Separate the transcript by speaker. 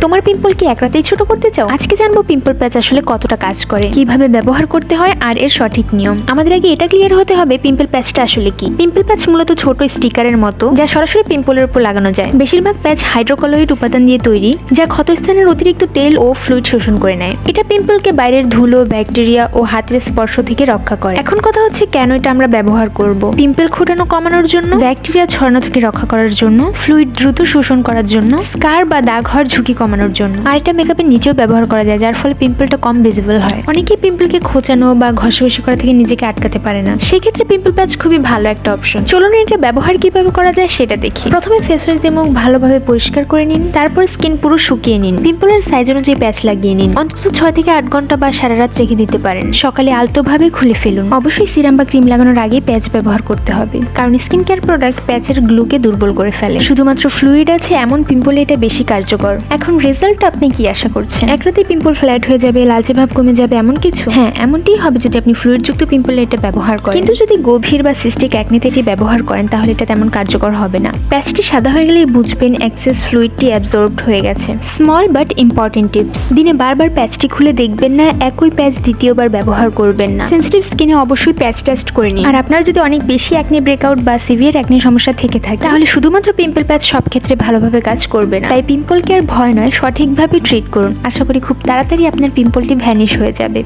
Speaker 1: তোমার পিম্পল কি এক রাতেই ছোট করতে চাও? আজকে জানবো পিম্পল প্যাচ আসলে কতটা কাজ করে, কিভাবে ব্যবহার করতে হয় আর এর সঠিক নিয়ম। আমাদের আগে এটা ক্লিয়ার হতে হবে পিম্পল প্যাচটা আসলে কি। পিম্পল প্যাচ মূলত ছোট স্টিকারের মতো, যা সরাসরি পিম্পলের উপর লাগানো যায়। বেশিরভাগ প্যাচ হাইড্রোকলোরিড উপাদান দিয়ে তৈরি, যা ক্ষতস্থানের অতিরিক্ত তেল ও ফ্লুইড শোষণ করে নেয়। এটা পিম্পলকে বাইরের ধুলো, ব্যাকটেরিয়া ও হাতের স্পর্শ থেকে রক্ষা করে। এখন কথা হচ্ছে কেন এটা আমরা ব্যবহার করব। পিম্পল খোটানো কমানোর জন্য, ব্যাকটেরিয়া ছড়ানো থেকে রক্ষা করার জন্য, ফ্লুইড দ্রুত শোষণ করার জন্য, স্কার বা দাগ হওয়ার ঝুঁকি কমানোর জন্য। আর এটা মেকআপের নিচেও ব্যবহার করা যায়, যার ফলে পিম্পলটা কম ভিজিবল হয়। অনেকেই পিম্পলকে খোঁচানো বা ঘষাঘষি করা থেকে নিজেকে আটকাতে পারে না, সেক্ষেত্রে পিম্পল প্যাচ খুবই ভালো একটা অপশন। চলুন এটা ব্যবহার কিভাবে করা যায় সেটা দেখি। প্রথমে ফেস ওয়াশ দিয়ে মুখ ভালোভাবে পরিষ্কার করে নিন, তারপর স্কিন পুরো শুকিয়ে নিন। পিম্পলের সাইজ অনুযায়ী প্যাচ লাগিয়ে নিন। অন্তত 6 থেকে 8 ঘন্টা বা সারা রাত রেখে দিতে পারেন। সকালে আলতোভাবে খুলে ফেলুন। অবশ্যই সিরাম বা ক্রিম লাগানোর আগে প্যাচ ব্যবহার করতে হবে, কারণ স্কিন কেয়ার প্রোডাক্ট প্যাচের গ্লুকে দুর্বল করে ফেলে। শুধুমাত্র ফ্লুইড আছে এমন পিম্পলে এটা বেশি কার্যকর। এখন রেজাল্ট আপনি কি আশা করছেন? এক রাতে পিম্পল ফ্ল্যাট হয়ে যাবে, লালচে ভাব কমে যাবে এমন কিছু? হ্যাঁ, এমনটাই হবে যদি আপনি ফ্লুইড যুক্ত পিম্পলে এটা ব্যবহার করেন। কিন্তু যদি গভীর বা সিস্টিক অ্যাকনিতে এটি ব্যবহার করেন তাহলে এটা তেমন কার্যকর হবে না। প্যাচটি সাদা হয়ে গেলেই বুঝবেন এক্সেস ফ্লুইডটি অ্যাবজর্বড হয়ে গেছে। স্মল বাট ইম্পর্টেন্ট টিপস: দিনে বারবার প্যাচটি খুলে দেখবেন না, একই প্যাচ দ্বিতীয়বার ব্যবহার করবেন না। সেনসিটিভ স্কিনে অবশ্যই প্যাচ টেস্ট করে নিন। আর আপনার যদি অনেক বেশি অ্যাকনি ব্রেকআউট বা সিভিয়ার অ্যাকনি সমস্যা থেকে থাকে তাহলে শুধুমাত্র পিম্পল প্যাচ সব ক্ষেত্রে ভালোভাবে কাজ করবে না। তাই পিম্পলকে আর ভয় নয়, সঠিকভাবে ট্রিট করুন। আশা করি খুব তাড়াতাড়ি আপনার পিম্পলটি ভ্যানিশ হয়ে যাবে।